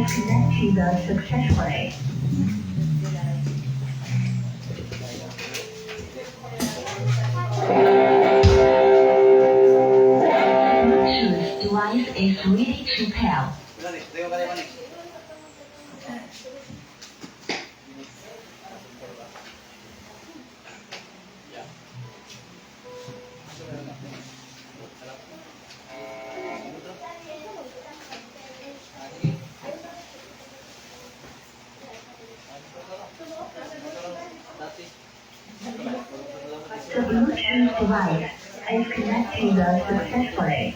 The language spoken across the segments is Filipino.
I've connected successfully. Bluetooth device is ready to pair. The Bluetooth device is connected successfully.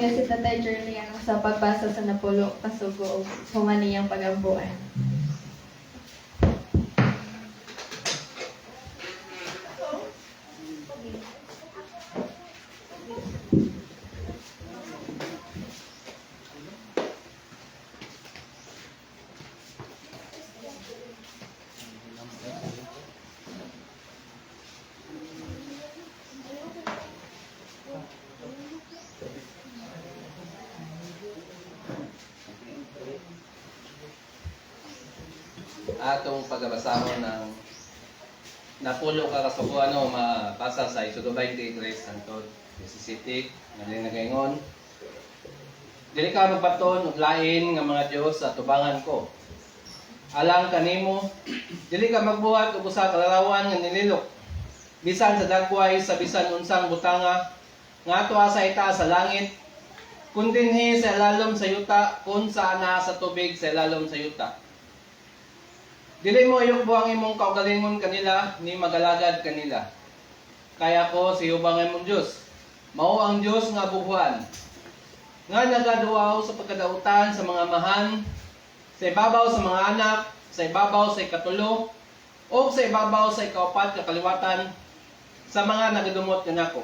kayo si Tatay Journey sa pagbasa sa Napulo Kasugo o humaniyang pagambuan. Atong pagbabasahon ng Napulo Kasugo mapasa sa Isugo 23 Santo 17 ngalin nagaingon. Dili ka magbaton og lain nga mga Dios sa tubangan ko. Alang kanimo, dili ka magbuhat og usa ka larawan nga nililok. Bisan sa dagway sa bisan unsang butanga nga atoa sa itaas sa langit, kun dinhi sa ilalom sa yuta, kun sa ana sa tubig sa ilalom sa yuta. Dili mo iyong buhang imong kaugalingon kanila, ni magalagad kanila. Kaya ko si Ubang imong Diyos. Mao ang Diyos nga buhuan. Nga nagaduaw sa pagkadautan sa mga mahan, sa ibabaw sa mga anak, sa ibabaw sa ikatulo, o sa ibabaw sa ikaupat kakaliwatan, sa mga nagadumot kanako.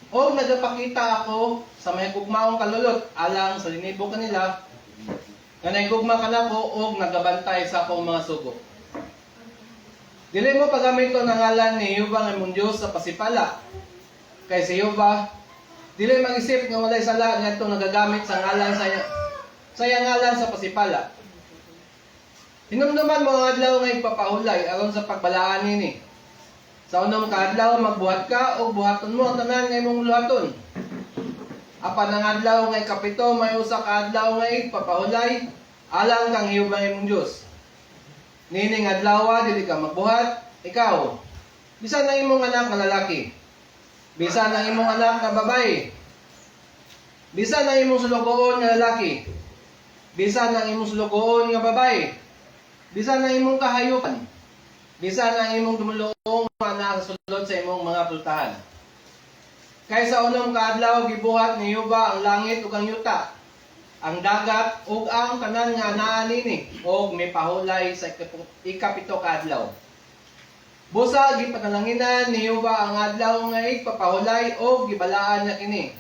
O nagapakita ako sa may gugmaong kalulot, alang sa linibo kanila, nga naigugma ka na ko o nagabantay sa akong mga sugo. Dili mo pagamit ko ng ngalan ni Yehova ng imong Diyos sa pasipala. Kay si Yehova, dili mag-isip nga walay sala nga itong nagagamit sa ngalan sa ngalan sa pasipala. Hinumduman mo ang adlaw nga ipapahulay aron sa pagbalaan nini. Sa unang kaadlaw magbuhat ka o buhaton mo ang tanan nga imong luhaton. Apan ang adlaw nga ikapito may usa ka adlaw nga ipapahulay alang kang Yehova imong Dios. Nining adlaw dili ka magbuhat, ikaw. Bisan ang imong anak nga lalaki. Bisan ang imong anak nga babae. Bisan ang imong sulugoon nga lalaki. Bisan ang imong sulugoon nga babae. Bisan ang imong kahayupan. Bisan ang imong dumuluong anak sa sulod sa imong mga pultahan. Kaysa unang kaadlaw gibuhat ni Yehova ang langit ug ang yuta, ang dagat ug ang tanan nga naa nini, ug mipahulay sa ikapito kaadlaw. Busa gipanalanginan ni Yehova ang adlaw nga ipapahulay ug gibalaan niya kini.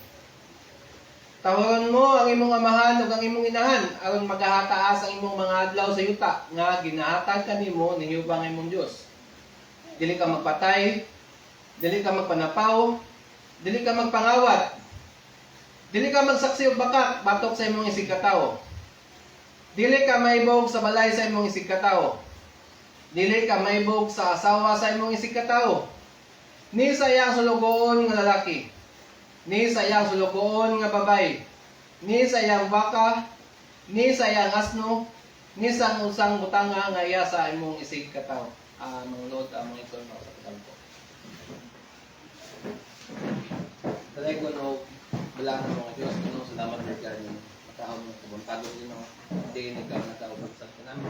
Tawaron mo ang imong amahan ug ang imong inahan aron magahataas ang imong mga adlaw sa yuta nga ginahatag kanimo ni Yehova nga imong Dios. Dili ka magpatay, dili ka magpanapaw, dili ka magpangawat. Dili ka magsaksi og bakat batok sa imong isig katawo. Dili ka maibog sa balay sa imong isig katawo. Dili ka maibog sa asawa sa imong isig katawo. Ni sa iyang sulugoon nga lalaki. Ni sa iyang sulugoon nga babay. Ni sa iyang baka, ni sa iyang asno, ni sa usang butanga nga iya sa imong isig katawo. Manglod among ito sa kadagko. Dalay ko no, bilang ng mga Diyos, no, salamat na kanin. Matahom ng kabuntado din, no. Hindi ikaw nakaubag sa kanami.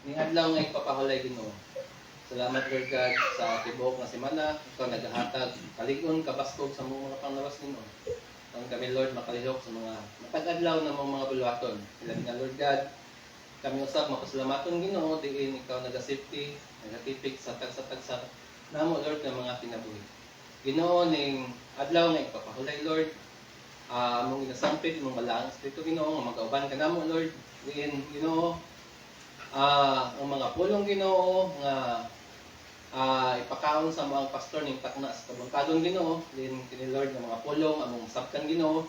Ning adlaw nga ipapahulay din, no. Salamat, Lord God, sa tibok na simana. Ikaw naghahatag, kaligon, kabaskog sa mga panglawas din, no. Ang kami, Lord, makalihok sa mga matag-adlaw na mga bulwaton. Ilan nga, Lord God, kami usap, mapasalamaton, Ginoo, diin ikaw nagasafety, nagatipik sa tag-sa namo, Lord, ng mga kinabuhi. Ginoo ning adlaw nga ipapahulay, Lord. Mong inasampit mong balang Espiritu Ginoo nga magauban ka namo, Lord. Diin Ginoo ang mga pulong Ginoo nga ipakaon sa mga pastor ning takna sa kabuntagon Ginoo. Diin kini Lord nga mga pulong among sabtan Ginoo.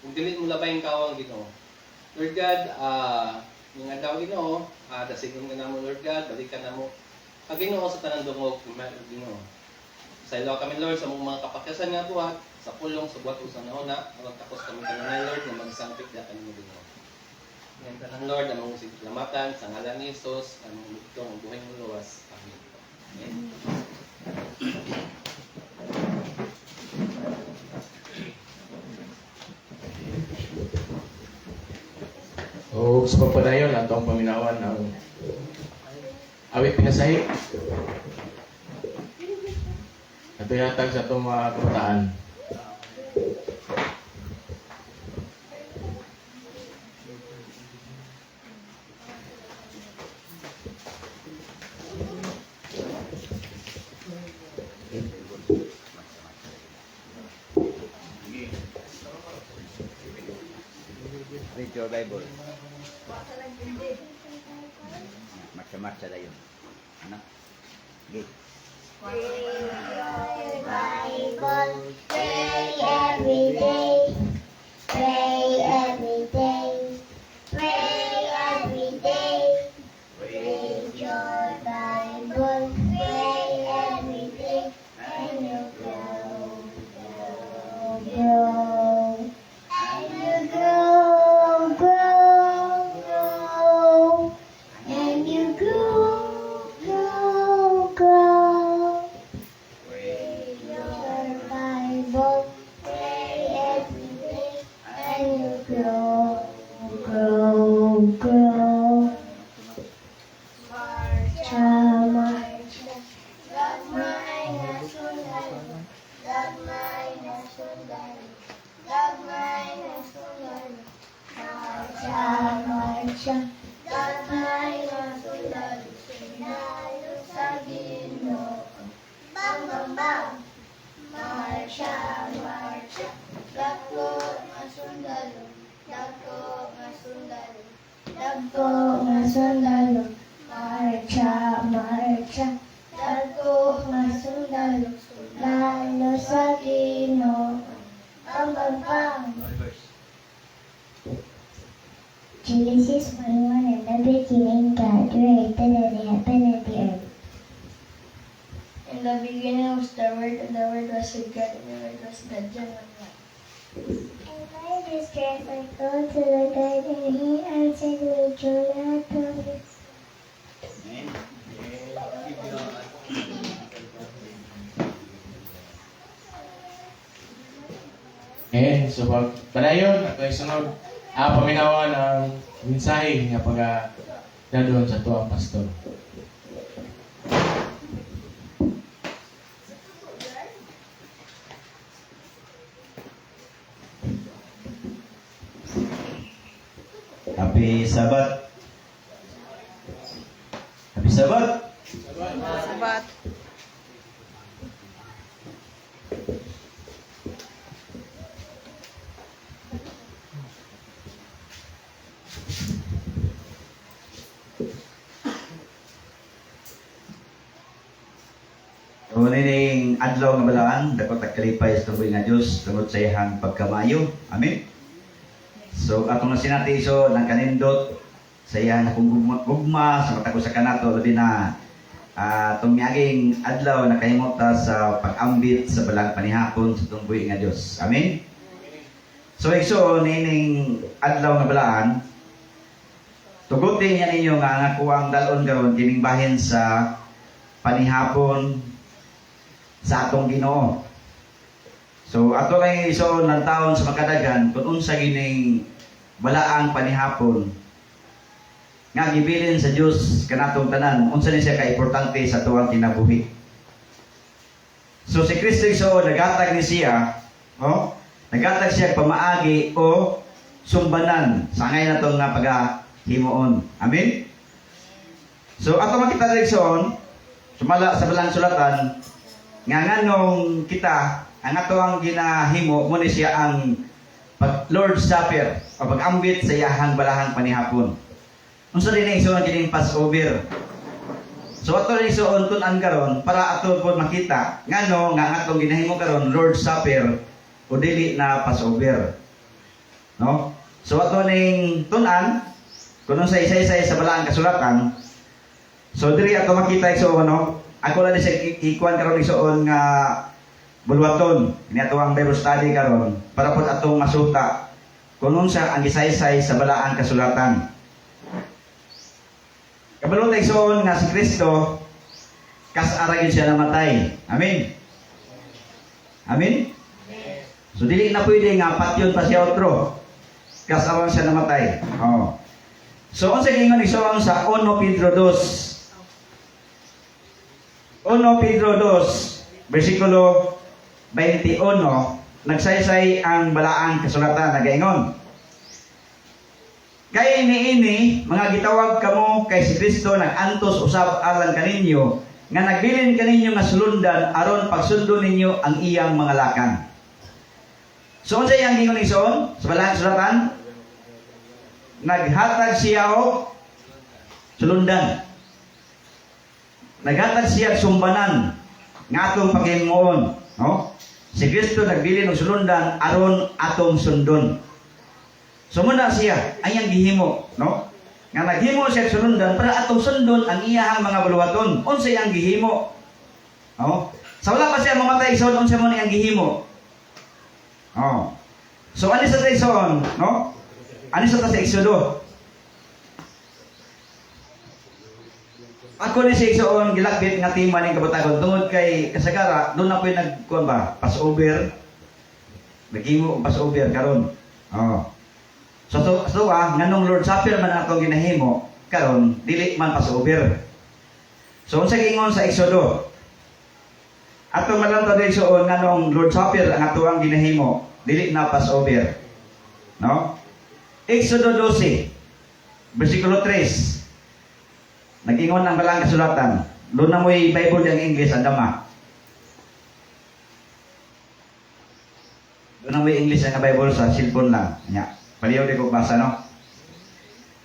Ug dili mo labay ang kawang Ginoo. Lord God, ning adlaw Ginoo, dasigon ka namo, Lord God, balikan namo ang Ginoo sa tanang dungog Ginoo. Sa ilo kami, Lord, sa mga kapakyasan nga buhat, sa pulong, sa buhat o sa nauna, awag takos kami kanunay, Lord, na magsampit na kanino din. Ngayon ka ng Lord, among siglamatan, sa ngalan ni Jesus, among lugtong, ang buhay ng luwas. Amen. Amen. O sa pagpadayon, atong paminawan ang awit pinasahi. Ito yatag sa itong mga kabataan. Read your Bible. Marcha-marcha na yun. Ano? Okay. Bible, pray every day, pray every day, pray every day. Read your Bible, pray every day, and you grow, grow, grow, and you grow, grow, grow, and you grow, grow, grow. Read your Bible, pray every day, and you grow, grow, grow. Marcha, marcha, gagmay na sundalo, gagmay na sundalo, gagmay na sundalo. Marcha, marcha, gagmay na sundalo, sundalo sa Ginoo. Bam, bam, bam. Marcha, marcha, dako nga sundalo, dako nga sundalo, dako nga sundalo. Marcha, marcha, dako nga sundalo, sundalo sa Ginoo. Bam, bam, bam. Genesis 1:1. In the beginning, God created the heaven and the earth. In the beginning was the Word, and the Word was with God, and the Word was God. John 1:1. And by this strength I go to the God, and He answered with joy and promise. Amen. So padayon ato isunod paminawan ang mensahe nga dadon sa tuang pastor. Happy Sabat. Happy Sabat. Sabat. Ning adlaw nga balaan, dako tagkalipay sa tuboy nga Dios tungod sa iyang pagkamayo. Amen. So atong nasinati so nang kanindot sa iyang gugma sa mata ko sa kanato labi na atong miaging adlaw nakahimota sa pag-ambit sa balang panihapon sa tuboy nga Dios. Amen. So igsoon nining adlaw nga balaan, tugutin niya ninyo nga nga kuwang dalon karon kining bahin sa panihapon sa atong Ginoo. So ato lang iso ng taon sa makadagan kung unsa gining balaang panihapon nga gibilin sa Dios kanatong tanan, unsa ni siya ka importante sa tuwang kinabuhi. So si Kristo iso nagatag ni siya, nagatag siya pamaagi o sumbanan sa ngay natong nga pagahimuon. Amen. So ato makita diri sumala sa balang sulatan nga nganong kita ang ato ang ginahimo mo ni siya ang Lord's Supper o pag-ambit sa iyahang balahang panihapon. Unsa din ang isuon kining Passover. So ato rin isuon tun-an karon para ato pod makita ngano nga atong ginahimo karon Lord's Supper o dili na Passover. No? So ato ning tun-an kuno sa isa-isa sa balahang kasulatan. So diri ato makita isuon ako lang siya ikuan karon isuon nga bulwaton. Ini ato ang Bible study karon para pod atong masuta kung unsa ang gisaysay sa balaang kasulatan. Kabalo ta isuon nga si Kristo kas-ara gyud siya namatay. Amen. Amen. So dili na pwede nga patyon pa siya otro. Kas-ara siya namatay. So unsa gingon isuon sa 1 Pedro 2 1 Pedro 2, versikulo 21, nagsaysay ang balaang kasulatan nagaingon. Kay niini, mga gitawag kamo kay si Kristo nag-antos usab alang kaninyo, nga nagbilin kaninyo nga sulundan aron pagsundo ninyo ang iyang mga lakang. So unsa iyang gingon ison sa balaang kasulatan? naghatag siya og sulundan. Naghatag siya og sumbanan nga atong paghimuon, no? Si Kristo nagbilin og sulundan aron atong sundon. Sumuna siya ayang gihimo, no? Nga naghimo siya og sulundan para atong sundon ang iyahang mga buluhaton. Unsay ang gihimo? No? Sa wala pa siya mamatay sa unsay mo niyang gihimo. Oh. So ani sa Tyson, no? Ani sa Exodo. Ako ni si Exoon gilakbit nga tima ning kabatagon tungod kay kasagara doon na po'y nagkuan ba Passover. Naghimo og Passover karon. Oh. So nganong Lord Supper man atong ginahimo karon dili man Passover. So unsa gingon sa Exodo? Atong malantaw din Exoon nganong Lord Supper ang atoang ginahimo dili na Passover. No? Exodo 12 versikulo 3. Nag-ingon ang balang kasulatan. Doon na mo'y Bible ang English, andama. Doon na mo'y English ang Bible sa cellphone lang. Nya, paliyaw di ko basa, no?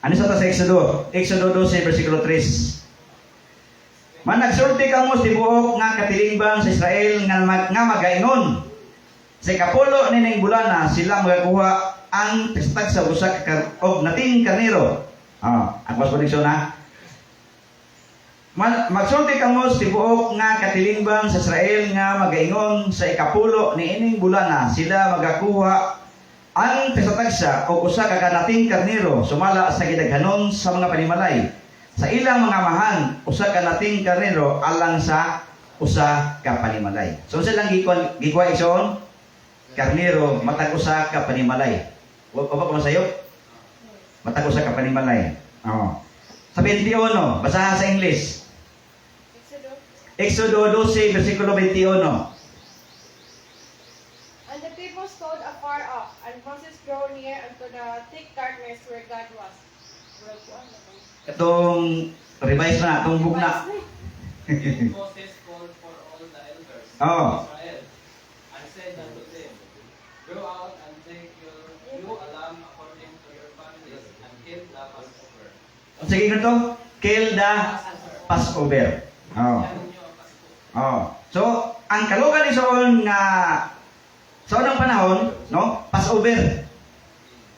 Ano sa ta sa Exodo? Exodo 12, versikulo 3. Man nagsulti kamo si buok nga katilingban sa Israel nga magaingon. Sa ikapulo nining bulana sila magakuha ang testag sa busak og nating karnero. Ang mas prediksyon na. Magsulti kamo si buok nga katilingban sa Israel nga magaingon sa ikapulo ni ining bulana sila magakuha ang tesatagsa o usa ka kanating karnero sumala sa gidaghanon sa mga panimalay sa ilang mga mahal usa ka nating karnero alang sa usa ka panimalay. So silang gikuha ison karnero matag usa ka panimalay. Wa pa ko masayo? Matag usa ka panimalay. Sa 21 basahan sa English. Exodo 12, versikulo 21. And the people stood afar off, and Moses drew near unto the thick darkness where God was. Itong revise na, itong book na. Moses called for all the elders Oh. of Israel and said unto them, Go out and take you a lamb according to your families and kill the Passover. Sige nga to, kill the Passover. So, ang kalugan ni Saul nga sa unang panahon, no, Passover.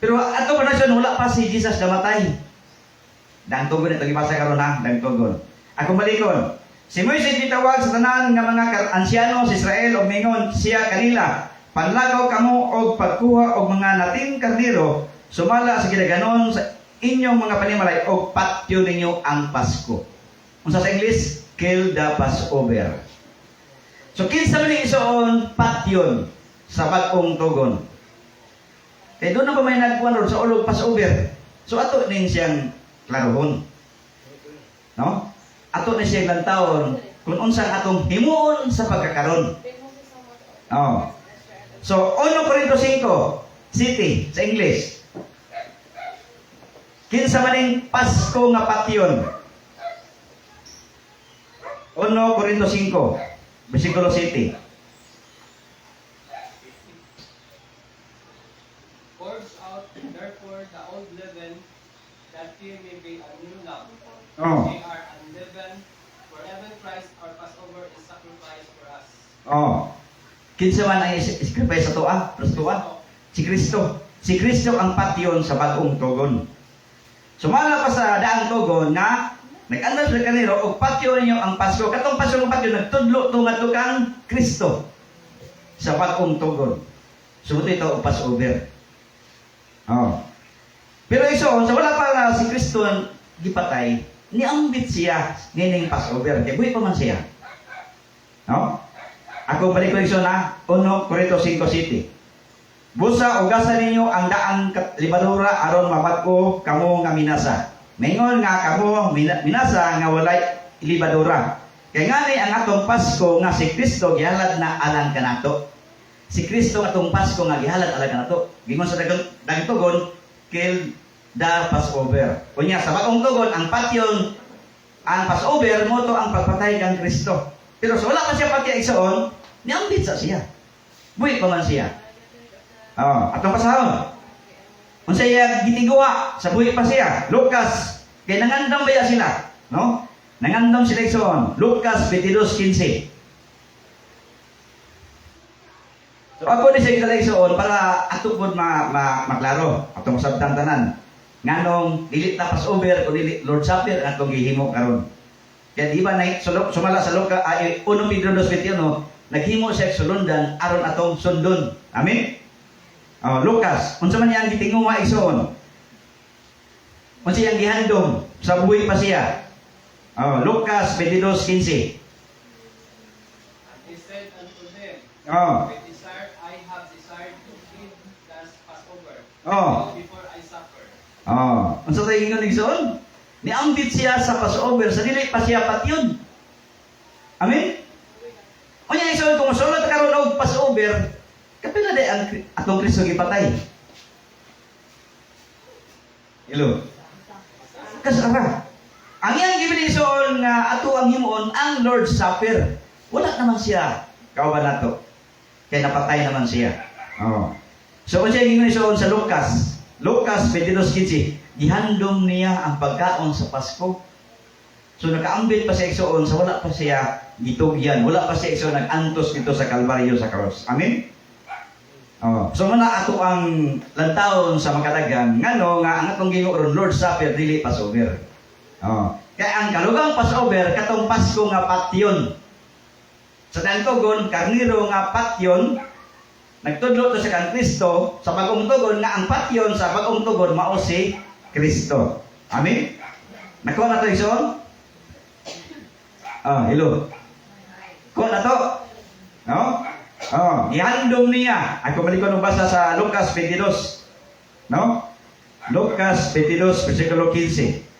Pero ato pa na siya, wala pa si Jesus namatay. Dangtugon ito, gipasa karon ha, dangtugon. Akong balikon, si Moises gitawag sa tanan nga mga ansyano sa Israel o mingon siya kanila, panlagaw kamo og pagkuha og mga nating karnero, sumala sa gidaganon sa inyong mga panimalay og patyo ninyo ang Pasko. Unsa sa English? Kill the Passover. So, kinsa man ni isoon patyon sa bagong tugon. Kaya doon na pa may nagkuhan sa ulog Passover. So, ato din siyang klarohon. No? Ato na siyang lantawon kung unsang atong himuon sa pagkakaroon. Oh. So, 1 Corinto 5, city, sa English. Kinsa man ning Pasko nga patyon. 1 Corinto 5, versikulo 7. Purge out therefore the old leaven, that ye may be a new lump. Oh. They are unleavened, for even Christ our Passover is sacrificed for us. Oh. Kinsa man ang sacrifice sa tuwa? Si Kristo. Si Kristo ang patyon sa bagong tugon. Sumala pa sa daang tugon na nag-andas na kaniro o patyo ninyo ang Pasko. Katong Pasko ng patyo, nagtudlo tungad kang Kristo sa bagong tugon. Sumunod ito ang Passover. Oh. Pero iso, sa wala pa na si Kristo gipatay, niambit siya nining Passover. Kaya buhay pa man siya. No? Ako balik ko iso na 1 Corinto 5 City. Busa ugasan ninyo ang daang libadura aron mabag-o kamo nga minasa. Mingon nga kamo minasa nga walay libadura. Kaya nga ni ang atong Pasko nga si Kristo gihalad na alang kanato. Si Kristo atong Pasko nga gihalad alang kanato. Gingon sa dagang tugon, kill the Passover. Kunya sa bagong tugon ang patyon ang Passover mo to ang pagpatay kang Kristo. Pero sa wala pa siya patya igsoon, niambit sa siya. Buhi pa man siya. Atong pasahon. Unsa iya gitiguha sa buhi pa siya. Lucas, kay nangandam baya sila, no? Nangandam sila igsoon. Lucas 22:15. So ako ni sa igsoon para ato pod maklaro, ato masabtan tanan. Nganong dili na Passover o dili Lord Supper atong gihimo karon. Kaya di ba na sumala sa Lucas 1 Pedro 2:21, naghimo siya sulundan aron atong sundon. Amen. Lucas, unsa man yang gitinguha igsoon? Unsa yang gihandom sa buhi pa siya? Lucas 22:15. And he said unto them, Oh. I have desired to keep this Passover before I suffer. Unsa tayo ingon igsoon? Niambit siya sa Passover, sa dili pa siya patyon. Amen? Unya igsoon kung mosulod karon og Passover, kapila day ang atong Kristo gipatay. Hello. Kasara. Ang iyang gibilisyon nga ato ang himuon ang Lord's Supper. Wala naman siya kauban nato. Kaya napatay naman siya. So kung siya gibilisyon sa Lucas 22:15, gihandom niya ang pagkaon sa Pasko. So nakaambit pa siya igsoon sa wala pa siya gitugyan, wala pa siya igsoon nag-antos dito sa Kalbaryo sa cross. Amen. So muna ato ang lantawon sa makadagan ngano nga ang atong gihimo ron Lord's Supper dili Passover. Kaya ang kalugang Passover katong Pasko nga patyon. Sa tugon karniro nga patyon, nagtudlo to sa kang Kristo sa bagong tugon nga ang patyon sa bagong tugon mao si Kristo. Amen. Nakuha na to igsoon? Hello. Kuha na to? No? Ihandom niya. Ako balik ko nung basa sa Lucas 22. No? Lucas 22, versikulo 15.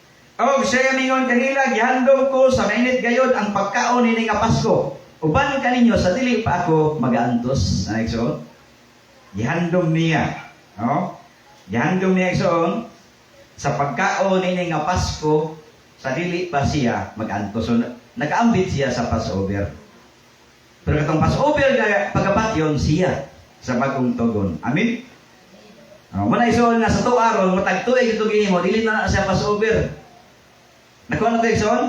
Siya mingon kanila, gihandom ko sa mainit gayod ang pagkaon ini nga Pasko. Uban kaninyo sa dili pa ako mag-aantos. Ano igsoon? Gihandom niya. Gihandom niya igsoon sa pagkaon ini nga Pasko sa dili pa siya mag-aantos. So, nakaambit siya sa Passover. Pero katong Passover pagkapatyon siya sa bagong tugon. Amen? Muna igsoon nga sa tuaron, matagtuig ito gihimo, dili na siya Passover. Nakuha na ito igsoon?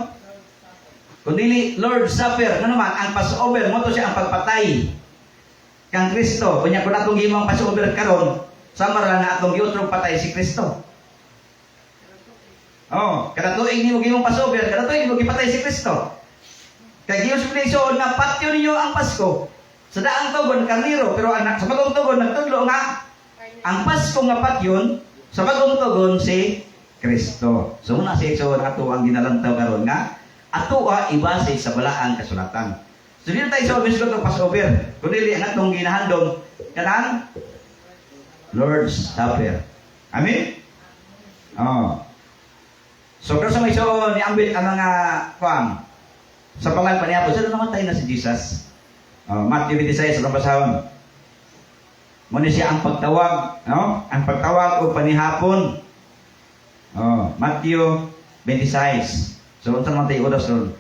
Kung dili Lord's Supper, ano naman, ang Passover, mo to siya ang pagpatay kang Kristo. Kunya kung atong gihimo ang Passover karon, samar lang na atong giutrog patay si Kristo. Kada tuig nimo gihimo Passover, kada tuig mo gipatay si Kristo. Kaya gihimo sigurasyon na patyo ninyo ang Pasko. Sa daang tugon karniro, pero sa bagong tugon nagtudlo nga ang Pasko nga patyon, sa bagong tugon si Kristo. So muna siya igsoon ato ang ginalantaw karon nga ato ibase sa balaang kasulatan. So dito tayo sa mismo ng Passover. Kung dili ang atong ginahandom kanang Lord's Supper. Amen? So kung sa may igsoon niambit ang mga kwang sa pangalan pa niya po, sila namatay na si Jesus. Matthew 26 sa basahon. Muna siya ang pagtawag, no? Ang pagtawag o panihapon. Matthew 26. So, unsa man tayo oras ron?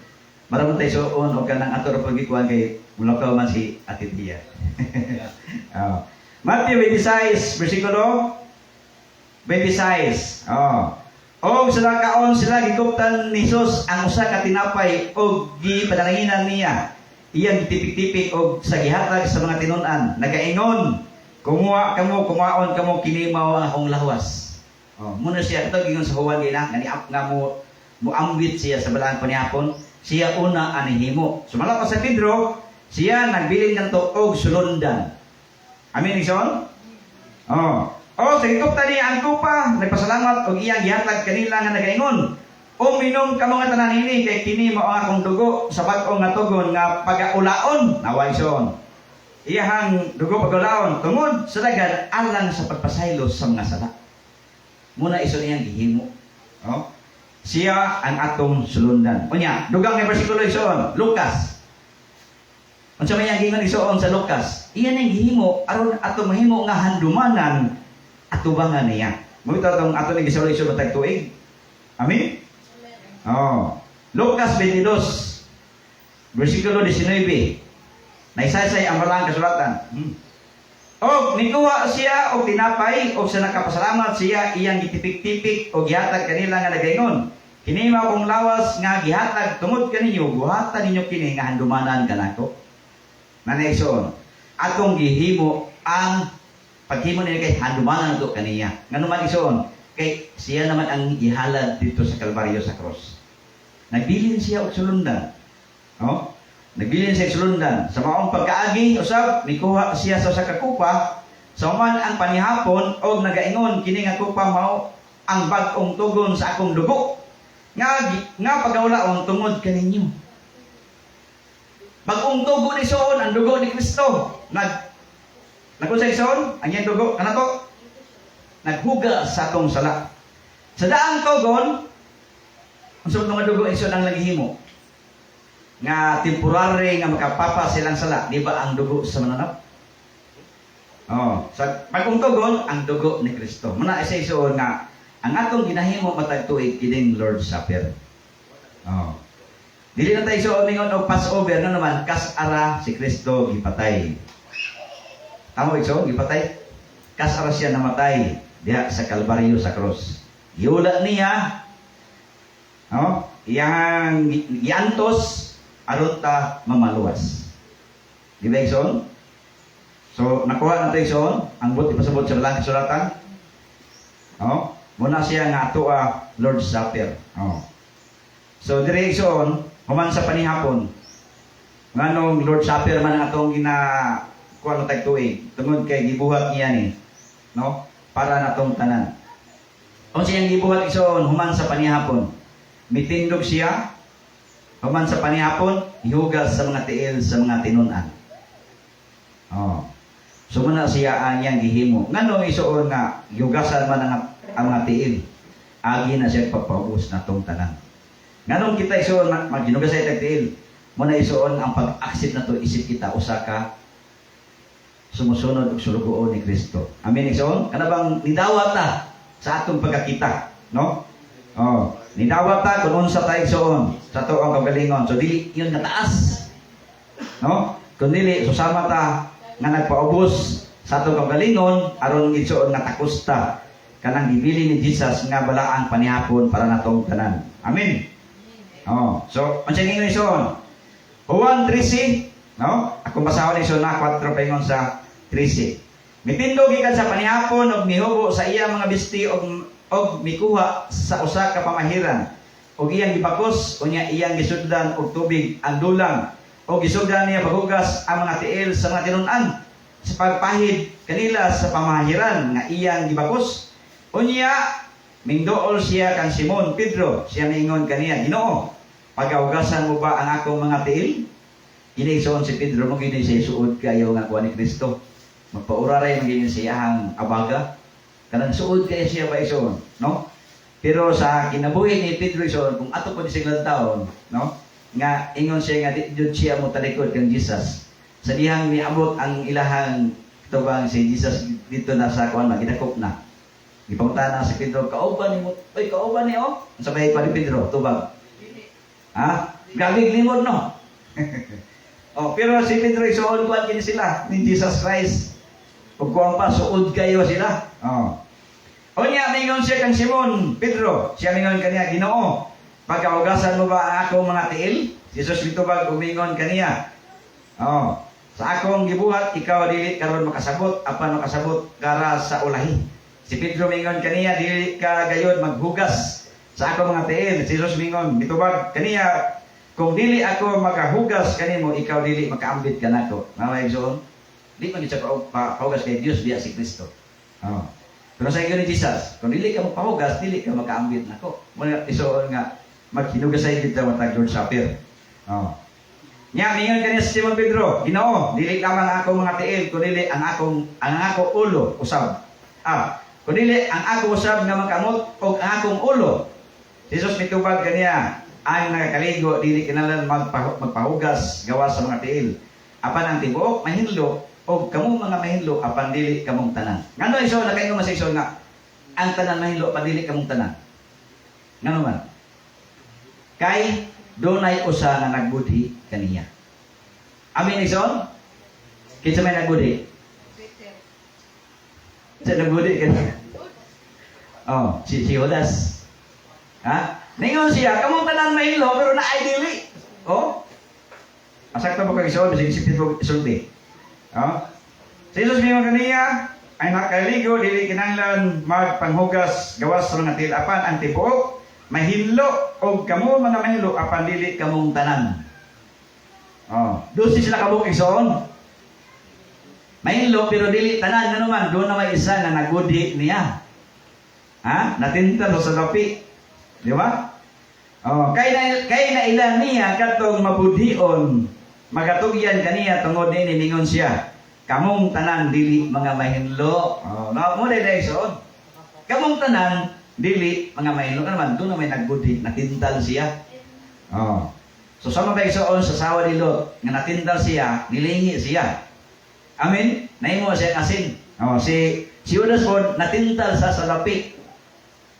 Maraming tayo suon o kanang ato ro pagikuan kay mulakaw man si Ate Tia. Matthew 26, versikulo 26. Sila kaon sila gikuptan ni Jesus ang usa ka tinapay og gipadananginan niya. Iyang gitipik-tipik og sa gihatag sa mga tinun-an. Nagaingon, kumuha kamo, kumaon kamo kini mao ang akong lawas. Muna siya ito gingon sa huwan gina nga mo muambit siya sa balaang panihapon, siya una anihimo. Sumala pa sa Pedro, siya nagbilin ng og sulundan. Amen igsoon? Sa higuptan niya ang kupa, nagpasalamat og iyang gihatag kanila nga nagaingon. Uminom kamo nga tanan ini kay kini mao ang akong dugo sa bag-o nga tugon nga pagaulaon. Nawa igsoon. Iyang dugo pagaulaon tungod sa dagan alang sa pagpasaylos sa mga sala. Muna iso niyang gihimo. Siya ang atong sulundan. Unya, dugang nga bersikulo igsoon, Lucas. Unsa may yang gingon igsoon sa Lucas? Iyan ang gihimo aron atong mahimo nga handumanan atubangan niya. Mo ito atong ato ni gisuli sa batag tuig. Amen. Lucas 22 bersikulo 19. Naisasay ang balaang kasulatan. Og nikuha siya og tinapay og sa nakapasalamat siya iyang gitipik-tipik og gihatag kanila nga nagaingon. Kini mao kong lawas nga gihatag tungod kaninyo, buhatan ninyo kini nga handumanan kanako. Nanayson, atong gihimo ang paghimo nila kay handumanan to kaniya. Ngano man ison, kay siya naman ang ihalad dito sa Kalbaryo sa cross. Nagbilin siya og sulundan. Oh? Nagbilin siya og sulundan. Sa maong pagkaagi usab mikuha siya sa kakupa, sa man ang panihapon og nagaingon kini nga kupa mao ang bag-ong tugon sa akong dugo. Nga pagawlaon tungod kaninyo. Bag-ong tugon ni Soon ang dugo ni Kristo. Nagunsay Soon ang iyang dugo kanato. Naghuga sa atong sala. Sa daang tugon, unsod nga dugo iso ang naghihimo. Nga temporary nga makapapa silang sala, di ba ang dugo sa mananap? Oh, sa pagkong tugon ang dugo ni Kristo. Muna isa iso nga ang atong ginahimo matag tuig kining Lord's Supper. Oh. Dili na tayo iso mingon og Passover nga naman kas ara si Kristo gipatay. Tama iso gipatay? Kas ara siya namatay diha sa Kalbaryo sa cross. Giula niya iyang giantos aron ta mamaluwas. Di ba ison? So nakuha na tayo ison ang buti pasabot sa balang kasulatan. Muna siya nga ato Lord's Supper. So dire ison human sa panihapon. Nganong Lord's Supper man ang atong kuha na tagtuig tungod kay gibuhat niya ni para natong tanan. Kung siyang gibuhat ison human sa panihapon, mitindog siya human sa panihapon, ihugas sa mga tiil sa mga tinunan. So muna siya ang iyang gihimo. Ngano isuon nga ihugasan man ang mga tiil, agi na siya pagpaubos natong tanan. Nganong kita isuon maghinugas sa itag tiil, muna isuon ang pag-accept na to isip kita usa ka sumusunod og sulugoon ni Kristo. Amen ison? Kana bang nidawat ta sa atong pagkakita, no? Nidawat ta kun unsa ta igsoon sa ato ang kagalingon. So dili yun nga taas. No? Kun dili susama ta nga nagpaubos sa atong kagalingon aron igsoon nga takusta kanang gibili ni Jesus nga balaang panihapon para natong tanan. Amen. So unsa ning ison? Juan 13, no? Ako basahon ni na 4 paingon sa 13. Mitindog gikan sa panihapon og mihubo sa iya mga bisti og mikuha sa usa ka pamahiran og iyang gibakos unya iyang gisudlan og tubig ang dulang og gisudlan niya paghugas ang mga tiil sa mga tinun-an sa pagpahid kanila sa pamahiran nga iyang gibakos unya mingdool siya kang Simon Pedro siya miingon kaniya Ginoo pagahugasan mo ba ang akong mga tiil? Iniison si Pedro mo gini siya suod kayo nga kuha ni Kristo magpauraray magiging siyahang abaga kanang suod kaya siya ba ison, no? Pero sa kinabuhi ni Pedro ison, kung ato po di siglang taon, no? Nga ingon siya nga di siya mo talikod kang Jesus. Sa dihang niabot ang ilahang tubang si Jesus dito na sa kuan magidakop na. Ipunta na si Pedro, kauban ni mo, oy kauban ni Sabay pa ni Pedro, tubag. Gabig limod no. Pero si Pedro ison kuan kini sila ni Jesus Christ. Kung kuwang pa, suod kayo sila. O niya, mingon siya kang Simon, Pedro. Siya mingon kaniya, Ginoo, pagkahugasan mo ba ang akong mga tiil? Jesus mitubag, umingon kaniya. Sa akong gibuhat, ikaw dili karon makasabot, apan makasabot kara sa ulahi. Si Pedro mingon kaniya, dili ka gayon maghugas sa akong mga tiil. Jesus mingon, mitubag kaniya, kung dili ako makahugas kanimo, ikaw dili makaambit ka nako. Mga igsoon, di man siya pahugas kay Dios diya si Kristo. Pero sa iyo ni Jesus, kung dili ka magpahugas, dili ka makaambit nako. Muna isuon nga maghinugasay kita matag Lord's Supper. Nya mingon kaniya si Simon Pedro, Ginoo, dili lamang ako mga tiil, kundi ang ako ulo usab. Kung dili ang ako usab nga makamot og ang akong ulo. Jesus mitubag kaniya, ang nakakaligo dili kinahanglan magpahugas gawas sa mga tiil. Apan ang tibuok mahinlo o kamo mga mahinlo apan dili kamong tanan. Ngano iso na kayo masayson nga ang tanan mahinlo apan dili kamong tanan. Ngano man? Kay dunay usa nga nagbudhi kaniya. Amin ison? Kinsa may nagbudhi? Sa nabudi ka na. Oh, si Judas. Ha? Ningon siya, kamong tanan mahilo, pero na ay dili. Oh? Asakta mo kag isulti, sige sipit mo isulti. Oh? Si Jesus mingon kaniya, ay nakaligo, dili kinahanglan magpanghugas, gawas sa mga tilapan, ang tibuok, mahilo, o kamo mga mahilo, apan dili kamong tanan. Oh, doon sila kabuk igsoon. Mahilo, pero dili tanan na naman, doon na may isa na nagudi niya. Ha? Natintal sa lapi. Di ba? Oh, kay na ilan niya katong mabudhion, magatugyan kaniya tungod ni ningon siya. Kamong tanan dili mga mahinlo. Oh, no, mo dai so. Kamong tanan dili mga mahinlo naman doon na may nagbudhi, natintal siya. Oh. So sama ba igsoon sa sawa ni Lot nga natintal siya, nilingi siya. Amen. Nahimo siya asin. Oh, si Judas pod natintal sa salapi.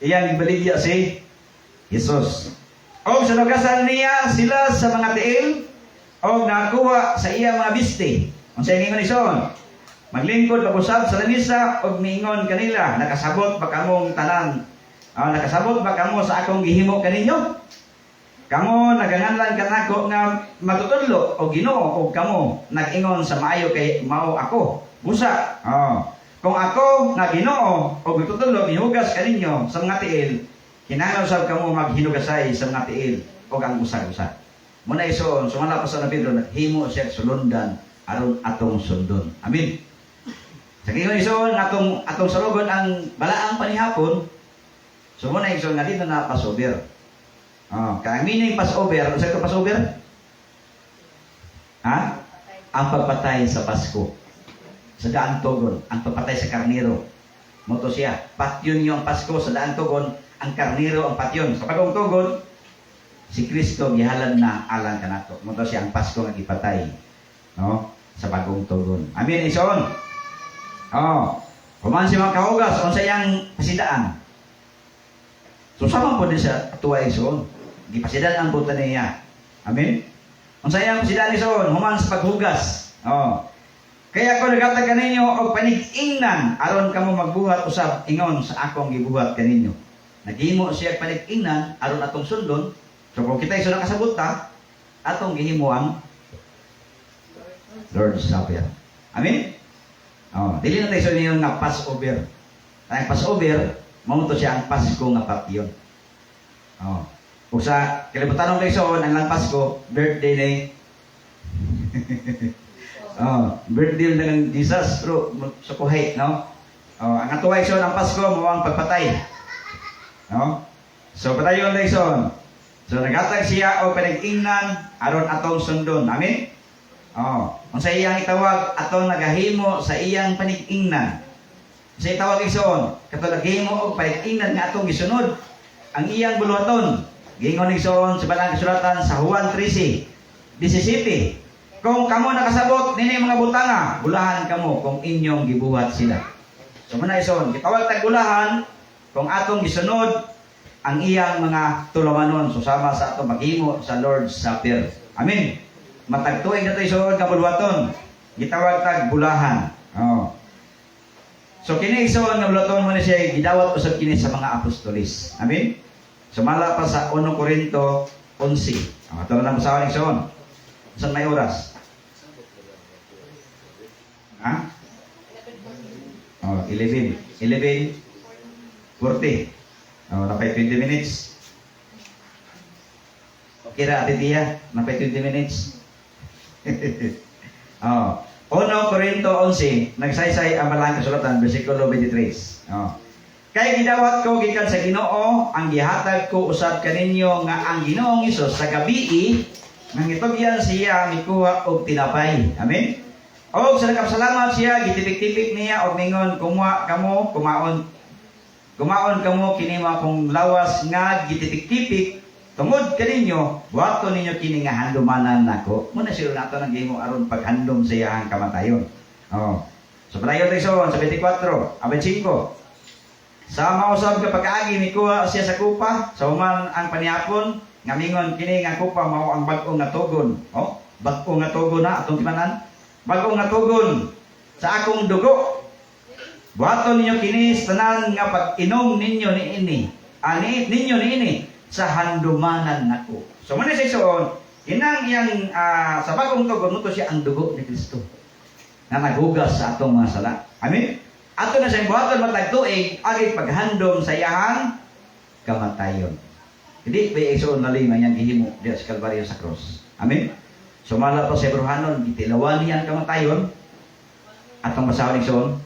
Iyang ibaligya si Jesus. O sa lugasan niya sila sa mga tiil o nakuha sa iya mga biste. Kung sa ingon ison, maglingkod pag-usab sa lamisa o miingon kanila, nakasabot ba kamong tanan? Nakasabot ba kamo sa akong gihimo kaninyo? Kamo naganganlan kanako nga matutudlo o Ginoo o kamo nag-ingon sa maayo kay mao ako. Busa. Kung ako nga Ginoo o gitutudlo mihugas kaninyo sa mga tiil, kinahanglan usab kamo maghinugasay sa mga tiil o ang usag-usag. Muna ison, sumala pa sa Pedro, naghimo siya sulundan aron atong sundon. Amen. Sa kingon ison, atong salugon ang balaang panihapon, so muna ison nga dito na Passover. Kaya meaning Passover, ano sa ito Passover? Ha? Ang pagpatay sa Pasko. Sa daan tugon, ang pagpatay sa karniro. Moto siya, patyon yung Pasko sa daan tugon, ang karniro ang patyon. Sa pagong tugon, si Kristo gihalad na alang kanato. Moto siya ang Pasko nga gipatay, no? Sa bagong tugon. Amen ison. Kuman si mga kahugas on sa iyang pasidaan. So sama po din sa tuwa ison. Gipasidaan ang buta niya. Amen. On sa iyang pasidaan ison, human sa paghugas. Kaya ako nagatag kaninyo og panig-ingnan aron kamo magbuhat usab ingon sa akong gibuhat kaninyo. Naghimo siya panig-ingnan aron atong sundon. So kung kita iso nakasabot ta, atong gihimo ang Lord's Supper. Amen? Dili na tayo sa niyo nga Passover. Ang Passover, mamuto siya ang Pasko nga patyon. Kung sa kalibutan ng Quezon, ang lang Pasko, birthday ni birthday ng Jesus, pero sa kuhay, no? Ang atuwa ison ang Pasko, mo ang pagpatay. No? So, patayon na ison. So, nagatag siya o panag-ingnan, aron atong sundon. Amen? Kung sa iyang itawag, atong nagahimo sa iyang panig-ingnan. Sa itawag ison, katulad gihimo o panig-ingnan nga atong gisunod, ang iyang buluhaton. Gingon ison sa balang kasulatan sa Juan 13:17. Kung kamo nakasabot nini mga butanga, bulahan kamo kung inyong gibuhat sila. So muna ison, gitawag tag bulahan kung atong gisunod ang iyang mga tulumanon. So sama sa atong maghimo sa Lord's Supper. Amen. Matagtuig na ito ison kabuluhaton. Gitawag tag bulahan. So kini ison nga buluhaton mo na siya gidawat usab kini sa mga apostolis. Amen. Sumala pa sa 1 Corinto 11. Ito na lang sa akin ison. Saan may oras? 11:40. Napay 20 minutes. Okay ra, Ate Tia? Napay 20 minutes. 1 Corinto 11, nagsaysay ang balang kasulatan, versikulo 23. Kay gidawat ko gikan sa Ginoo, ang gihatag ko usab kaninyo nga ang Ginoong Hesus sa gabii nang itugyan siya mikuha og tinapay. Amen. Og sa nagkasalamat siya gitipik-tipik niya og mingon kumwa kamo kumaon kamo kini mga kong lawas nga gitipik-tipik tungod kaninyo buhaton ninyo kini nga handumanan nako. Muna siya nato nang gihimo aron paghandom sa iyang kamatayon. So padayon tayo sa 24, 25. Sa mausab ka pagkaagi mikuha siya sa kupa, sa human ang panihapon, nga mingon kini nga kupa mao ang bag-o nga tugon. Bag-o nga tugon na atong timanan. Bag-o nga tugon sa akong dugo. Buhaton ninyo kini tanan nga pag-inom ninyo niini. Ninyo niini sa handumanan nako. So man sa isuon, inang iyang sa bagong tugon nuto siya ang dugo ni Kristo na naghugas sa atong mga sala. Amen. Ato na siyang buhaton matag tuig agi paghandom sa iyang kamatayon. Hindi ba isuon na lima yang gihimo diya sa Kalbaryo sa cross. Amen. Sumala pa sa Hebrehanon, gitilawan niya ang kamatayon. Atong basahon isuon.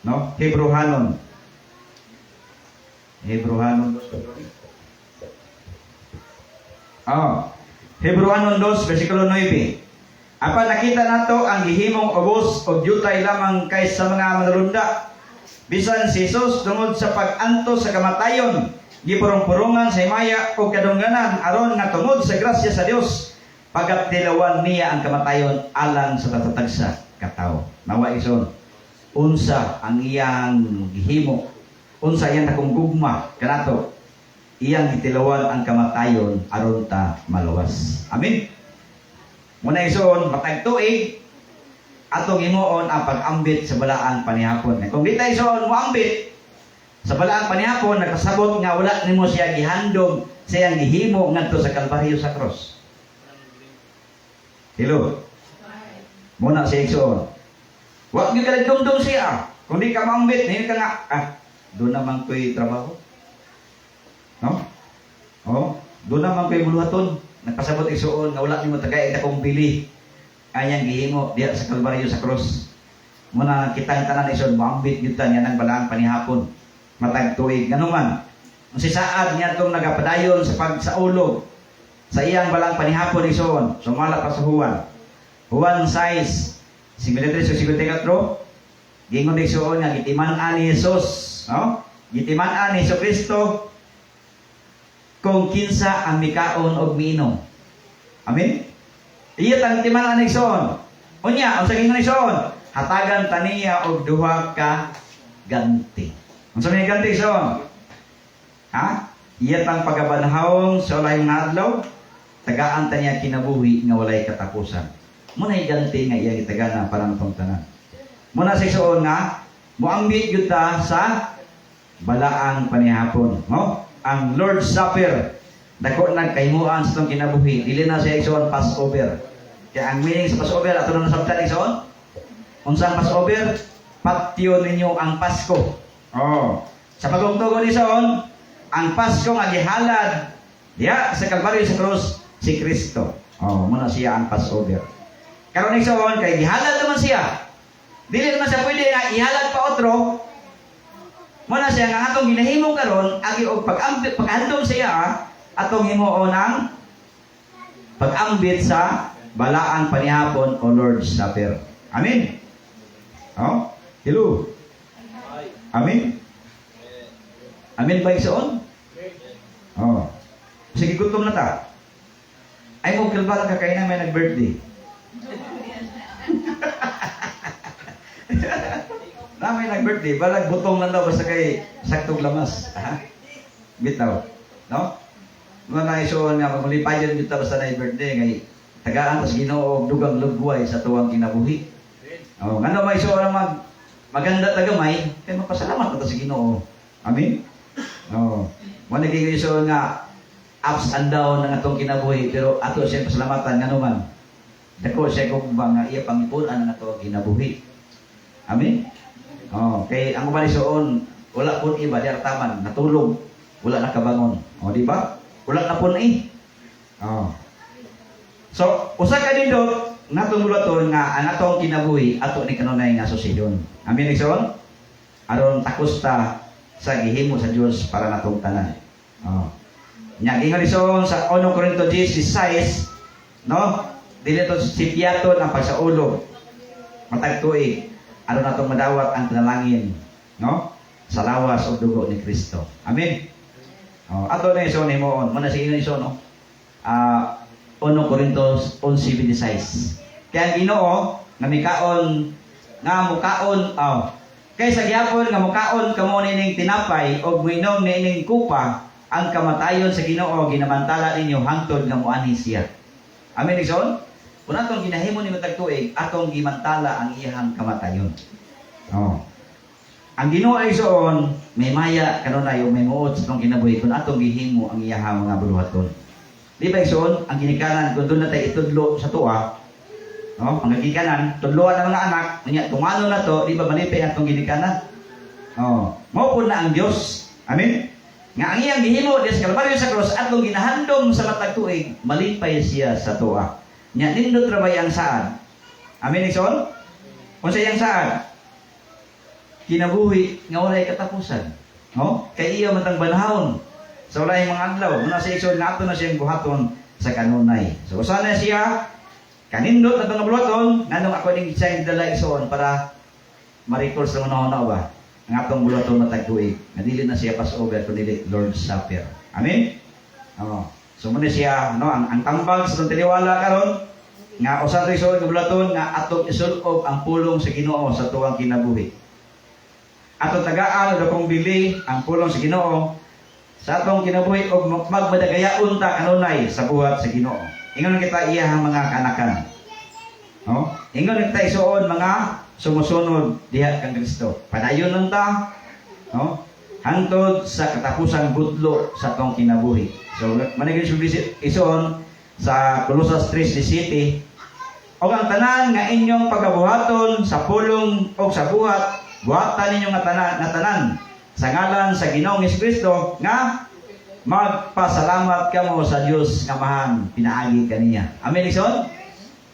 No? Hebrehanon 2. Hebrehanon 2, versikulo 9. Apa nakita nato ang gihimong ubos o jutay lamang kaysa mga manulunda. Bisan si Jesus tungod sa pag-anto sa kamatayon, gipurong-purungan sa himaya o kadungganan aron nga tungod sa grasya sa Dios, pagatilawan niya ang kamatayon alang sa tatatagsa katawo. Nawa ison, unsa ang iyang gihimo, unsa iyang nakunggugma kanato, iyang gitilawan ang kamatayon aron ta maluwas. Amen. Muna ison, matag tuig atong himuon ang pag-ambit sa balaang panihapon. Kung di tayo ison moambit sa balaang panihapon, nakasabot nga wala nimo siya gihandom sa iyang gihimo ngadto sa Kalbaryo sa cross. Hello. Muna sa ison, wag gyud ka dumdum siya. Kung di ka maambit, hindi ka nga doon naman ko'y trabaho. No? Doon naman ko'y buluhaton. Nagpasabot isuon nga wala nimo tagay akong bili. Anyang gihimo diya sa Kalbaryo sa cross. Muna kitang tanan isuon moambit gyud ta niya nang balaang panihapon. Matag tuig nganuman. Ang sisaad niya tong nagapadayon sa pagsaulog sa iyang balaang panihapon isuon. Sumala pa sa Juan 6, 53-54. Gingon ni isuon nga gitiman-an ni Jesus, no? Gitiman-an ni Kristo kung kinsa ang mikaon og miinom. Amen. Iya tang timan ni ison. Unya, unsa gingon ni ison? Hatagan taniya og duha ka ganti. Unsa may ganti ison? Iya tang pagabanhawon sa walay nga adlaw, tagaan taniya kinabuhi nga walay katapusan. Munay ganti nga iya gitagana para matong tanan. Muna sa ison nga moambit gyud ta sa balaang panihapon, no? Ang Lord's Supper, dako nagkahimuan sa itong kinabuhi. Dili na siya isuon Passover. Kaya ang meaning sa Passover, ato na nasabtan isuon. Unsang Passover? Patio ninyo ang Pasko. Sa pagtungtugon isuon, ang Pasko nga gihalad sa Kalbaryo sa cross, si Kristo. Muna siya ang Passover. Karon isuon, kay gihalad naman siya. Dili naman siya pwede na ihalad pa otro. Muna siya nga atong ginahimo karon agi og pag-andom siya atong himuon ang pag-ambit sa balaang panihapon o Lord's Supper. Amen. Hello. Amen. Amen ba isoon? Sige, gutom na ta. Ay mo kalbala ka kay na may nag-birthday. Na may nag-birthday, balag butong lang daw basta kay saktong lamas. Bitaw. No? Mga naisuon nga, maglipayan bitaw basta na birthday kay tagaan tas Ginoo dugang lugway sa tuwang kinabuhi. Ngano may isuon maganda tagamay, kay mapasalamat ta sa Ginoo. Amen. Wala kay isuon nga ups and down ng atong kinabuhi, pero ato siya pasalamatan ngano man. Dako siya kung nga iya pangipunan ng atong kinabuhi. Amen. Kay ang umalisuon, wala pun iba di artaman, natulog, wala nakabangon. Di ba? Wala na pun So, usa ka dindot natong bulaton nga ang atong kinabuhi ato ni kanunay nga susidon. Amen igsoon? Aron takusta sa gihimo sa Dios para natong tanan. Nya ingon igsoon sa 1 Corinto 16, no? Dili to sipiaton ang pagsaulog. Matag tuig. Aron natong madawat ang panalangin, no? Sa lawas o dugo ni Kristo. Amen. Ato na ison himuon. Muna sige na ison, no? 1 Corintos 11:26. Kaya ang Ginoo nga mikaon nga mukaon kaysa gyapon nga mukaon kamo nining tinapay o minom nining kupa, ang kamatayon sa Ginoo ginamantala ninyo hangtod nga muanhi siya. Amen ison? Kung atong ginahimo ni matag tuig, atong gimantala ang iyang kamatayon. ang Ginoo ay soon may maya kanunay o may muot sa tong kinabuhi kun atong gihimo ang iyahang mga buluhaton. Di ba soon ang ginikanan kun doon na tayo itudlo sa tuwa, no? Ang gigikanan tudloan ng mga anak, nya tumano na to, di ba malipay atong ginikanan? Oh, mao pud na ang Dios. Amen. Nga ang iyang gihimo des Kalbaryo sa cross atong ginahandom sa matag tuig, malipay siya sa tuwa. Nya nindot ra bay ang saad. Amen igsoon? Unsa iyang saad? Kinabuhi nga walay katapusan. No? Kay iya matang banahon sa walay mga adlaw. Muna sa igsoon nga ato na siyang buhaton sa kanunay. So usa na siya kanindot na itong buhaton nganong ako ning siyang dala igsoon para ma-recall sa una ba? Ang atong buhaton matag tuig. Nga dili na siya Passover kundi Lord's Supper. Amen. Oh. So muna siya no ang tambag sa itong tiniwala karon nga usa to igsoon nga buhaton nga atong isulob ang pulong sa Ginoo sa tuwang kinabuhi. Atong tagaan o dakong bili ang pulong sa Ginoo sa atong kinabuhi o magmadagayaon ta kanunay sa buhat sa Ginoo. Ingon kita iyahang mga kanakan. No? Ingon kita isuon mga sumusunod diha kang Kristo. Padayon lang ta, no? Hangtod sa katapusan budlo sa atong kinabuhi. So manigin isuon sa Colossus 3:17 og ang tanan nga inyong pagabuhaton sa pulong o sa buhat buhatan ninyo nga tanan sa ngalan sa Ginoong Jesucristo nga magpasalamat kamo sa Dios nga mahan pinaagi kaniya. Amen igsoon?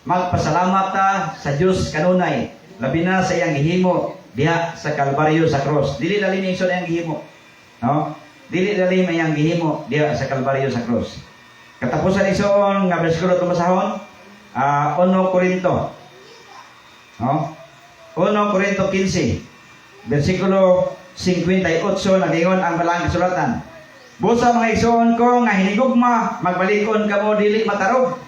Magpasalamat ta sa Dios kanunay labi na sa iyang gihimo diha sa Kalbaryo sa cross. Dili dali ni igsoon ang gihimo. No? Dili dali may ang gihimo diha sa Kalbaryo sa cross. Katapusan igsoon nga bersikulo tumasahon 1 Korinto. No? 1 Korinto 15 versikulo 58 nagingon ang balang kasulatan. Busa mga igsoon ko nga hinigugma magbalikon kamo dili matarog.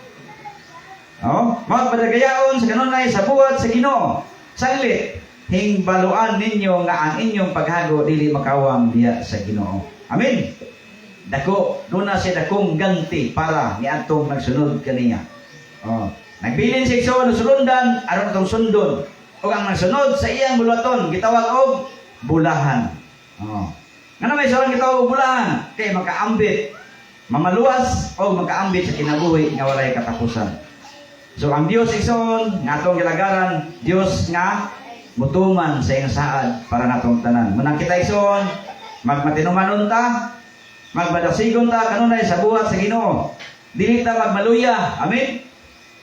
No? Magpadagayaon sa kanunay sa buhat sa Ginoo. Saglit hingbaluan ninyo nga ang inyong paghago dili makawang diya sa Ginoo. Amen. Dako duna siya dakong ganti para niadtong nagsunod kaniya. Oh, nagbilin si igsoon sulundan aron atong sundon. O ang nagsunod sa iyang bulaton gitawag og bulahan. Oh. Ngano may sawan gitawag og bulahan? Kay makaambit, mamaluwas o makaambit sa kinabuhi nga walay katapusan. So ang Dios igsoon nga atong gilagaran, Dios nga mutuman sa iyang saad para natong tanan. Munang kita igsoon, magmatinumanon ta, magmadasigon ta kanunay sa buhat sa Ginoo. Dili ta magmaluya. Amen.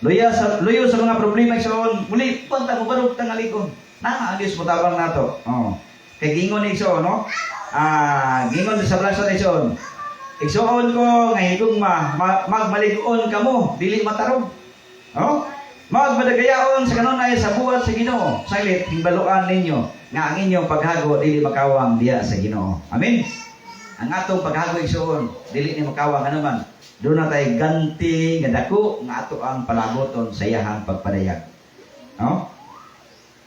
Luyo sa mga problema igsoon, muli punta mo barog tangalikon. Na ang Dios motabang nato. Oh. Kay gingon igsoon, no? Gingon sa balason igsoon. Igsoon ko nga higugma magmaligon kamo, dili matarog. Oh? Magmadagayaon sa kanunay sa buhat sa Ginoo. Saglit himbaluan ninyo nga ang inyong paghago dili makawang diya sa Ginoo. Amen. Ang atong paghago igsoon dili ni makawang anuman. Doon na tayo ganti nga dako nga ato ang palaboton sa iyahang pagpadayag. No?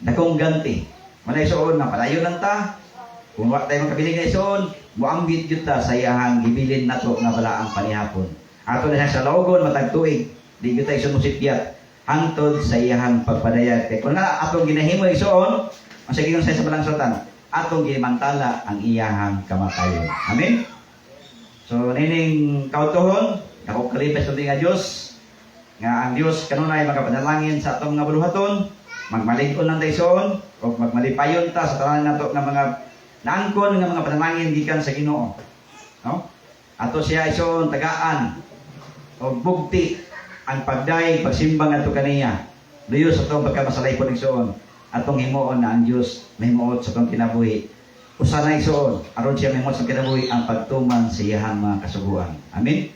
Dakong ganti. Manay soon na padayon lang ta. Kung wala tayo makabiling na isuon, muambit yun ta sa iyahang gibilin nato nga balaang panihapon. Ato na siya sa laogon matagtuig. Di yun tayo sumusityat. Hangtod sa iyahang pagpadayag. Kaya kung na atong ginahimo isuon, ang sagingon sa balang sultan, atong ginimantala ang iyahang kamatayon. Amen? So, nining kautuhon, ako kalipay sa nga Diyos, nga ang Diyos kanunay magapanalangin sa atong mga buluhaton, magmalig-on lang tayo soon, o magmalipayon ta sa tanan nato nga mga naangkon nga mga panalangin gikan sa Ginoo. No? Ato siya isoon tagaan o bugti ang pagday, pagsimbang ato kaniya. Luyo sa itong pagkamasalaypon igsoon, atong himuon na ang Diyos mahimuot sa itong kinabuhi. Usa na igsoon, aron siya mahimuot sa kinabuhi ang pagtuman sa iyahang mga kasuguan. Amen?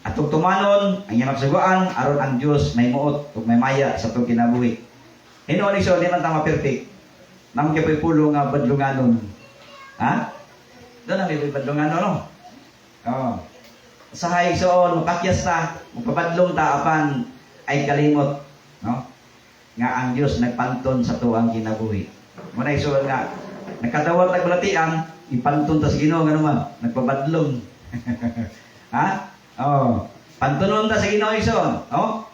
Atong tumanon, ang iyang kasuguan, aron ang Diyos mahimuot o may maya sa itong kinabuhi. Hinoon igsoon, di man tama perfect. Naman kayo pulo nga badlunganon. Ha? Doon na may badlunganon, no? Oo. Sahay igsoon, mapakyas ta, magpabadlong ta apan ay kalimot. No? Nga ang Diyos nagpanton sa tuang kinabuhi. Muna igsoon nga, nagkadawat nagbalatian, ipanton ta sa Ginoo nga naman, nagpabadlong. Ha? Oh, pantunon ta sa Ginoo igsoon, no?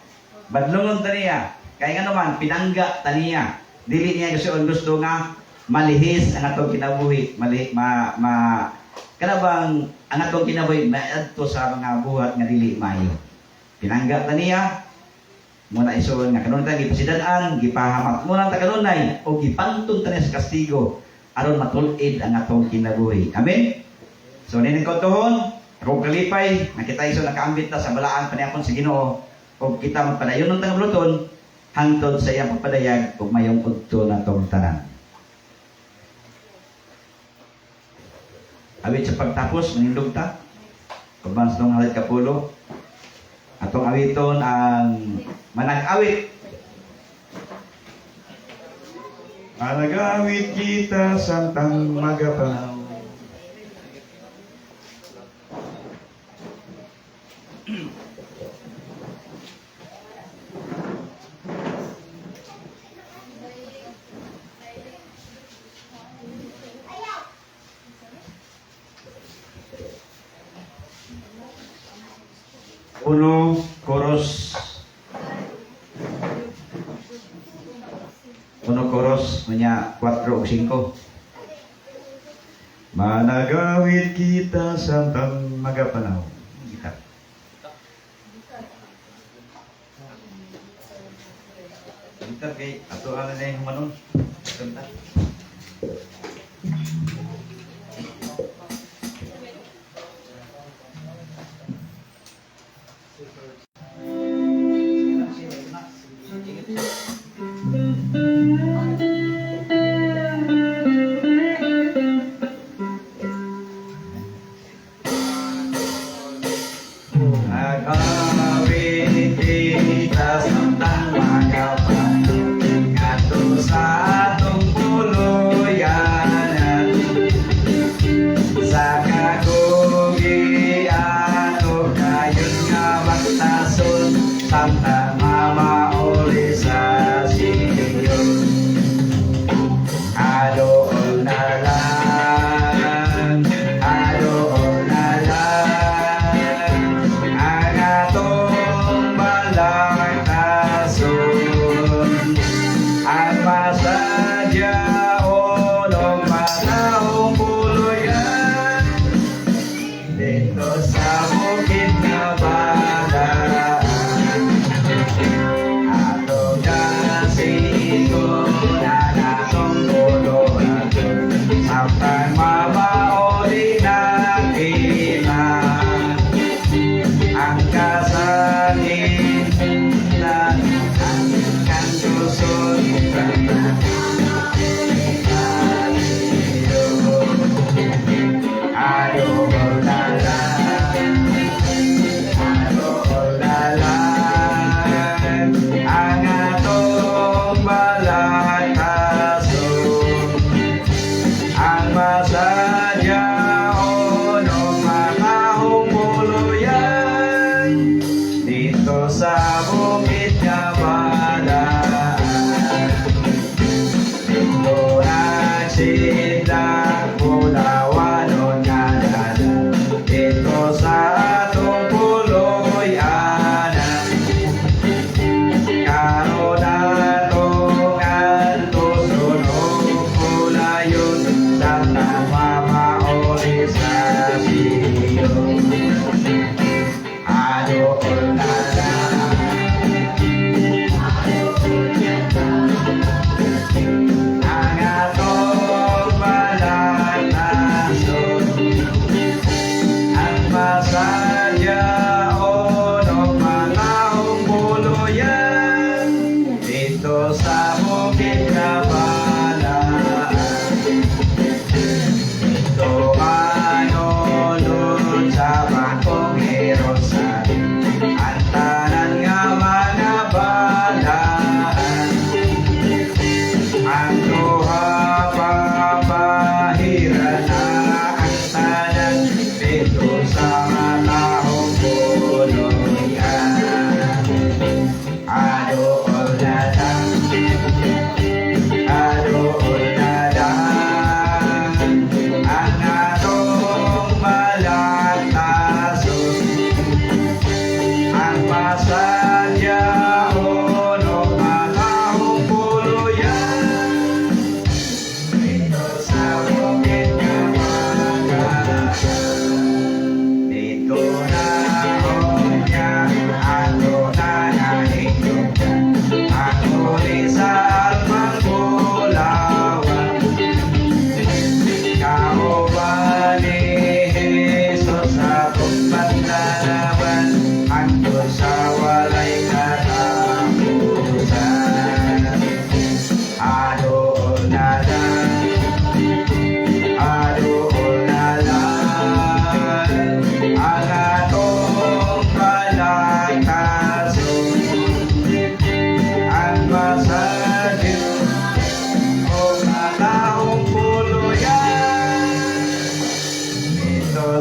Badlongon ta niya. Kaya nga naman pinangga ta niya. Dili niya igsoon gusto nga malihis ang atong kinabuhi, kanabang ang atong kinabuhi maadto sa mga buhat nga dili maayo. Pinangga ta niya muna isuon nga kanunay gipasidan-an, gipahamak muna ta kanunay o gipantun ta niya sa kastigo aron matul-id ang atong kinabuhi. Amen. So nining kautuhon, akong kalipay, nakita iso nakaambit ta sa balaan panihapon sa Ginoo o kita magpadayon ng tangabluton hangtod sa iyang pagpadayag ug mayong udto natong tanan. Awit sa pagtapos, manindog ta. Pagbansa ng halit kapulo. Atong awiton ang manag-awit. Manag-awit kita santang magapanaw. Uno, chorus. Uno, chorus. Manya 4 o 5. Manag-awit kita santang magapanaw. Kita. Kita kay ato ana na yung humanon. Kanta. Nag-awit kita santang magapanaw ngadto sa atong puluyanan sa kakugian o kayon nga magtason Santa Mama uli sa Siyon. Adool na lang, adool na lang ang atong balakason, ang masadya o matahong puluyan dito sa bukid na balaan.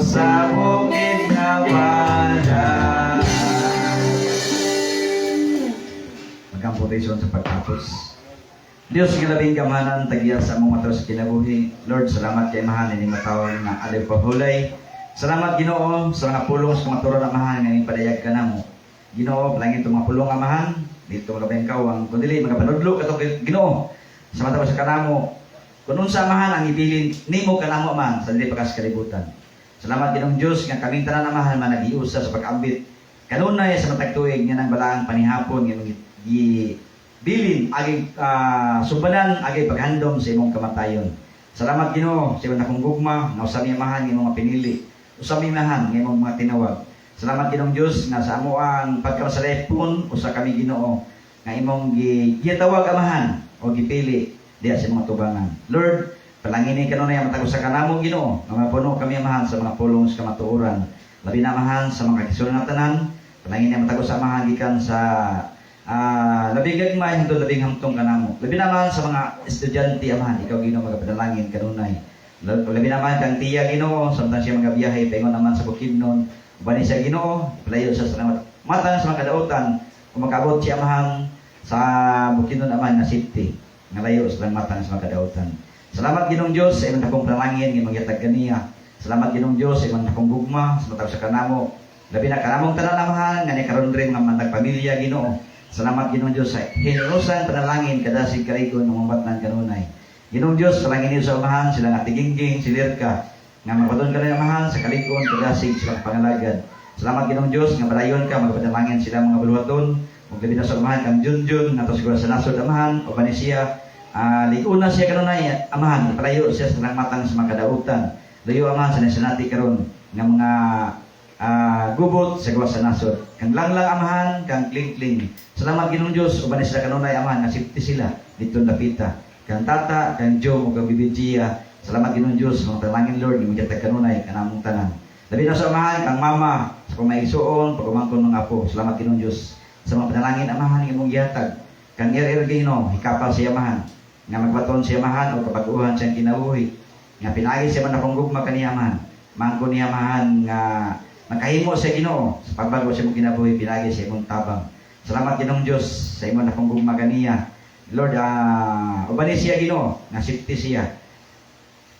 sa bukid nga wala. Magkamputation sa pagtapos. Diyos, kilabing kamahanan, tagiya sa among matao sa kinabuhi. Lord, salamat kay mahan, ini matawag nga aliw pahulay. Salamat Ginoo sa mga pulong sa maturo na mahan nga ipadayag ka namo. Ginoo, palangin itong mga pulong nga mahan, dito labing kawang, kung dili, magapanudlo ka itong Ginoo, sa matao sa kanamo. Kung unsa mahan ang ibilin, nimo kanamo man, sa dili pakas kalibutan. Salamat Ginoong Diyos, nga kaming tanan na mahan, man nag-iusa sa pag-ambit. Kanunay sa matag tuig, nga nang balaang panihapon, nga bilin aging subanan aging paghandom sa imong kamatayon. Salamat Ginoo sa imong akong gugma nga usami mahan nga imong pinili. Usami mahan nga imong mga tinawag. Salamat Ginoong Dios nga sa amo ang pagkasalepon usa kami Ginoo nga imong gitawag amahan o gipili diha sa mga tubangan. Lord, palangini kanunay ang matag usa kanamo Ginoo nga mapuno kami amahan sa mga pulong sa kamatuoran. Labi na amahan sa mga kaigsunan nga tanan. Palangini ang matag usa amahan gikan sa labing gagmay hangtod labing hamtong kanamo. Labi naman sa mga estudyante amahan, ikaw Ginoo magapadalangin kanunay. Labi naman kang tiya Ginoo, samtang siya magabiyahe paingon naman sa Bukidnon. Ubani siya Ginoo, palayo sa salamat. Mata sa mga kadautan, kung makabot siya amahan sa Bukidnon amahan na safety. Ngalayo sa mata sa mga kadautan. Salamat Ginoong Dios sa imong akong panalangin nga magyatag kaniya. Salamat Ginoong Dios sa imong akong gugma sa matag sa kanamo. Labi na kanamong tanan amahan nga ni karon rin nga mandag pamilya Ginoo. Salamat Ginoong Diyos sa hinurusan panalangin kadasig karigon ng mambatnan kanunay. Ginoong Diyos, salangin niyo sa umahan sila nga tigingging, silirka, nga mapaton ka na umahan sa kaligon kadasig silang pangalagad. Salamat Ginoong Diyos, nga balayon ka, magpapanalangin sila mga bulwaton, ug gabi na sa umahan kang Junjun, nga to siguro sa nasod amahan, o ba siya, likuna siya kanunay, amahan, palayo siya sa talang matang sa mga kadautan. Layo amahan sa nasinati karon nga mga gubot sa gawas sa nasod. Kang langlang amahan, kang kling-kling. Salamat Ginoong Diyos, ubanin sila kanunay amahan, nga safety sila dito napita. Kang tata, kang Jom, o kang bibidjiya. Salamat Ginoong Diyos, mga talangin Lord, yung magyatag kanunay, kanamong tanan. Labi na sa amahan, kang mama, sa kumaigsuon, pagumangkon ng apo. Salamat Ginoong Diyos. Sa mga panalangin amahan, yung mong yatag. Kang Gino, hikapal siya amahan. Nga magbaton siya amahan, o kapaguhan siyang kinabuhi. Nga pinagi siya man akong gugma kaniya amahan. Mangko niya amahan, nga nakahimo sa Ginoo sa pagbago sa imong kinabuhi pinagi sa imong tabang. Salamat Ginoong Dios sa imong akong gugma kaniya. Lord, ubani siya Ginoo, nga safety siya.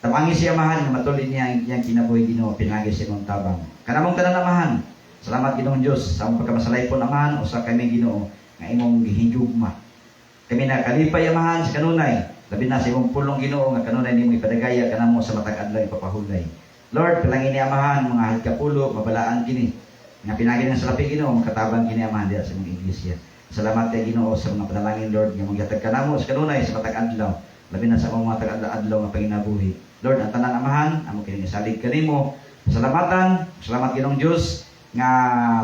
Tamangi siya mahan nga matulin niya ang kinabuhi Ginoo pinagi sa imong tabang. Kanamong tanan amahan. Salamat Ginoong Dios sa among pagkamasalaypon amahan usa kami Ginoo nga imong gihigugma. Kami na kalipay amahan sa kanunay. Labi na sa imong pulong Ginoo nga kanunay nimong ipadagaya kanamo sa matag adlaw ipapahulay. Lord, palangin ni amahan, mga hagkapulo, mabalaan kini. Nga pinagin ng salapi Ginoo, makatabang kini amahan diya sa mga iglesia. Salamat kay Ginoo sa mga panalangin, Lord, nga magyatag kanamo sa kanunay sa matag adlaw. Labi na sa mga matag adlaw nga panginabuhi. Lord, ang tanan amahan, amo kini salig kanimo. Salamatan, salamat Ginoong Dios nga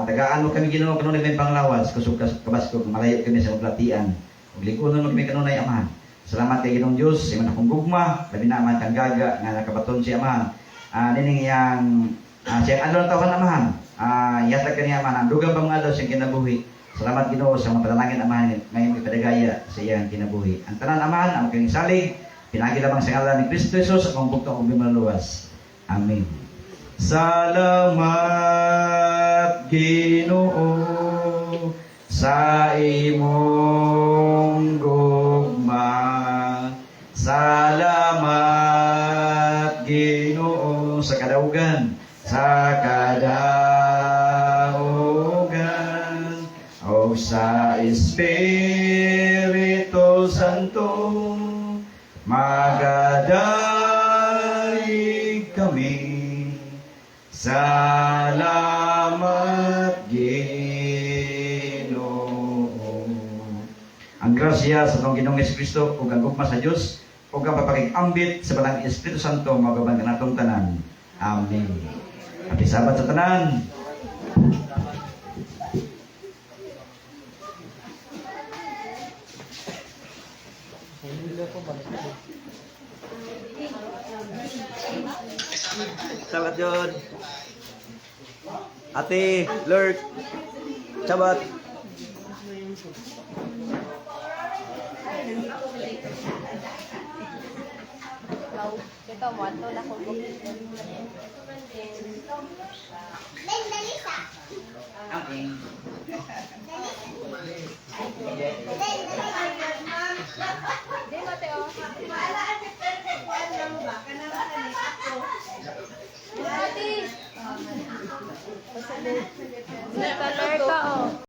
tagaan mo kami Ginoo kanunay may panglawas, kusog kabaskog malayo kami sa maglatian. Ug ligunon mo kami kanunay amahan. Salamat kay Ginoong Dios, sa imong akong gugma, labi na man kang gaga nga nakabaton si amahan. Nining yang siyang adlaw tawhan amahan. Yatag kaniya amahan. Ang dugang pamangadaw siyang kinabuhi. Salamat Ginoo sa mga panalangin amahan ngayon ipadagaya sa iyang kinabuhi. Ang tanan amahan, ang kanyang salig, pinagi lamang sa ngalan ni Kristo Jesus, ang buktong ubing maluwas. Amen. Salamat Ginoo sa imong gugma. Salamat Ginoo sa kadaugan, sa kadaugan, o sa Espiritu Santo, magadaig kami. Salamat Ginoo. Ang grasya sa atong Ginoong Jesucristo ug ang gugma sa Dios ug ang papakig-ambit sa balang Espiritu Santo magaban kanatong tanan. Amen. Happy Sabat sa tanan. Sabat yun. Ate, Lord. Sabat. Ito. ikaw mo ato na ko bukid. Di Mateo. Ate. Color ka oh.